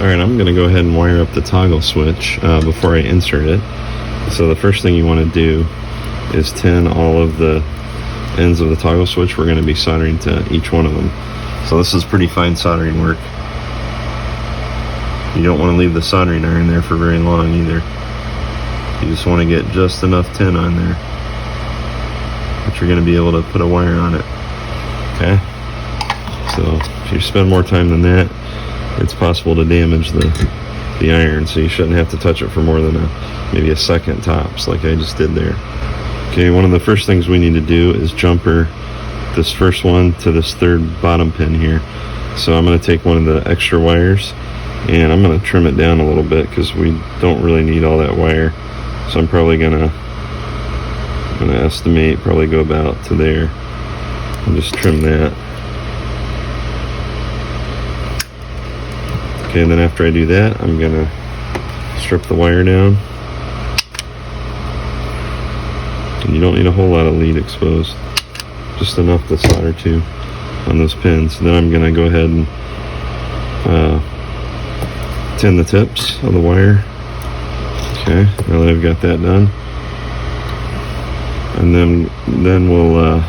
Alright, I'm going to go ahead and wire up the toggle switch before I insert it. So the first thing you want to do is tin all of the ends of the toggle switch. We're going to be soldering to each one of them. So this is pretty fine soldering work. You don't want to leave the soldering iron there for very long either. You just want to get just enough tin on there that you're going to be able to put a wire on it. Okay? So if you spend more time than that, it's possible to damage the iron, so you shouldn't have to touch it for more than maybe a second tops, like I just did there. Okay, one of the first things we need to do is jumper this first one to this third bottom pin here. So I'm going to take one of the extra wires and I'm going to trim it down a little bit because we don't really need all that wire. So I'm probably going to estimate probably go about to there and just trim that. Okay, and then after I do that, I'm going to strip the wire down. And you don't need a whole lot of lead exposed, just enough to solder to on those pins. Then I'm going to go ahead and tin the tips of the wire. Okay, now that I've got that done. And then we'll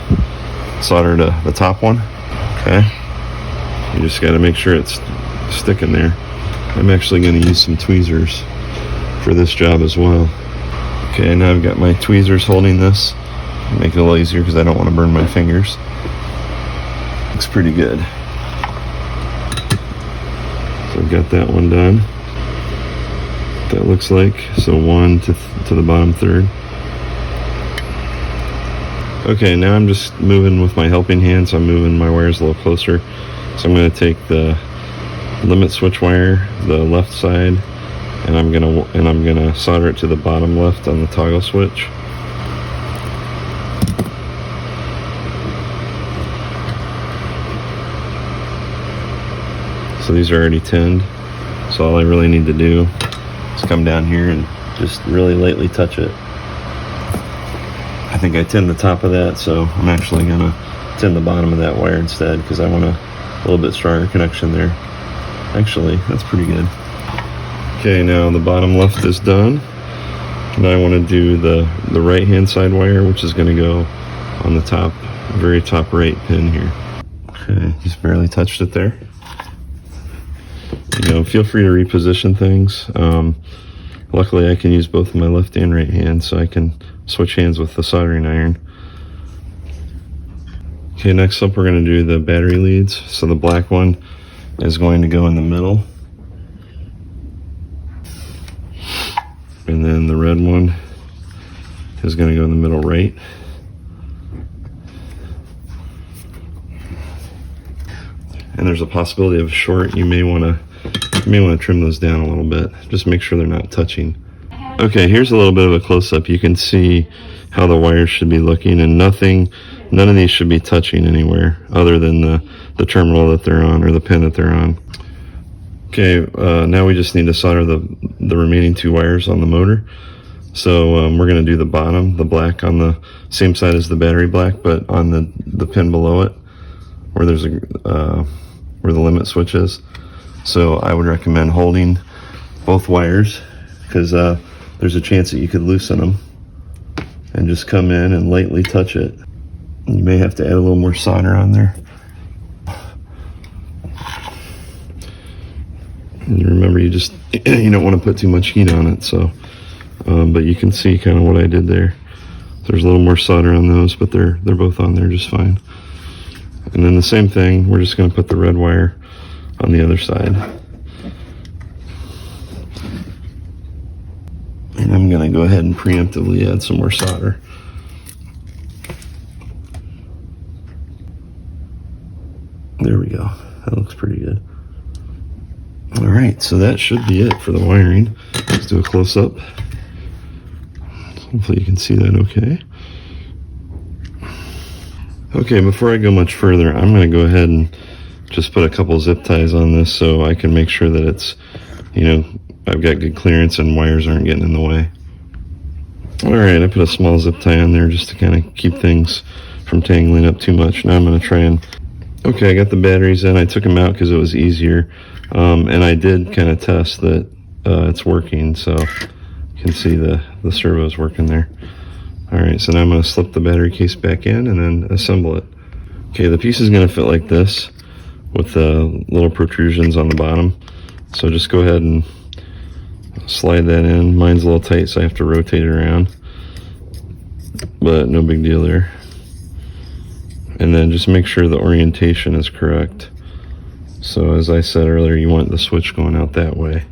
solder to the top one. Okay, you just got to make sure it's sticking there. I'm actually going to use some tweezers for this job as well. Okay, now I've got my tweezers holding this. Make it a little easier because I don't want to burn my fingers. Looks pretty good. So I've got that one done. That looks like, so one to the bottom third. Okay, now I'm just moving with my helping hand, so I'm moving my wires a little closer. So I'm going to take the limit switch wire, the left side, and I'm gonna solder it to the bottom left on the toggle switch. So these are already tinned. So all I really need to do is come down here and just really lightly touch it. I think I tinned the top of that, so I'm actually gonna tin the bottom of that wire instead because I want a little bit stronger connection there. Actually, that's pretty good. Okay, now the bottom left is done. Now I want to do the right hand side wire, which is going to go on the top, very top right pin here. Okay, just barely touched it there. You know, feel free to reposition things. Luckily I can use both of my left and right hand, so I can switch hands with the soldering iron. Okay, next up we're going to do the battery leads. So the black one is going to go in the middle, and then the red one is going to go in the middle right. And there's a possibility of a short. You may want to trim those down a little bit. Just make sure they're not touching. Okay, here's a little bit of a close-up. You can see how the wires should be looking, and none of these should be touching anywhere other than the terminal that they're on, or the pin that they're on. Okay, now we just need to solder the remaining two wires on the motor. So we're going to do the bottom, the black, on the same side as the battery black, but on the pin below it, where there's where the limit switch is. So I would recommend holding both wires, because there's a chance that you could loosen them, and just come in and lightly touch it. You may have to add a little more solder on there. And remember, you don't want to put too much heat on it. So, but you can see kind of what I did there. There's a little more solder on those, but they're both on there just fine. And then the same thing, we're just going to put the red wire on the other side. And I'm going to go ahead and preemptively add some more solder. There we go. That looks pretty good. All right, so that should be it for the wiring. Let's do a close-up. Hopefully you can see that okay. Okay, before I go much further, I'm going to go ahead and just put a couple zip ties on this so I can make sure that it's, I've got good clearance and wires aren't getting in the way. All right, I put a small zip tie on there just to kind of keep things from tangling up too much. Now I'm going to try and Okay, I got the batteries in. I took them out because it was easier. And I did kind of test that it's working, so you can see the servo's working there. Alright, so now I'm going to slip the battery case back in and then assemble it. Okay, the piece is going to fit like this with the little protrusions on the bottom. So just go ahead and slide that in. Mine's a little tight, so I have to rotate it around. But no big deal there. And then just make sure the orientation is correct. So as I said earlier, you want the switch going out that way.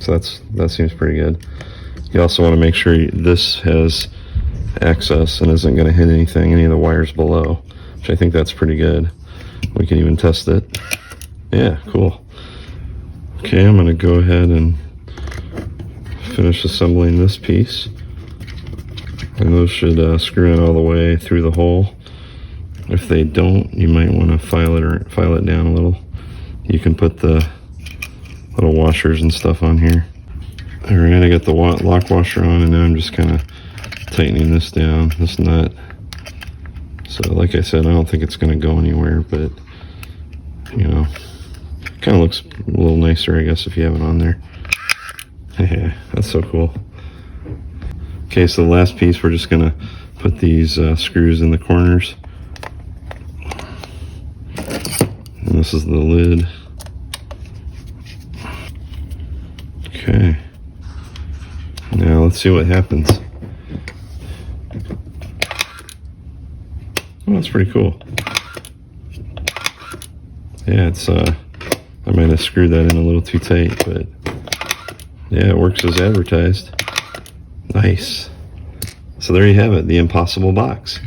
So that seems pretty good. You also want to make sure this has access and isn't going to hit any of the wires below, which I think that's pretty good. We can even test it. Yeah, cool. Okay, I'm going to go ahead and finish assembling this piece. And those should screw in all the way through the hole. If they don't, you might want to file it down a little. You can put the little washers and stuff on here. Alright, I got the lock washer on, and now I'm just kind of tightening this down, this nut. So like I said, I don't think it's going to go anywhere, but you know, kind of looks a little nicer, I guess, if you have it on there. Yeah, that's so cool. Okay, so the last piece, we're just going to put these screws in the corners. And this is the lid. Okay. Now let's see what happens. Oh, that's pretty cool. Yeah, it's I might have screwed that in a little too tight, but yeah, it works as advertised. Nice. So there you have it, the impossible box.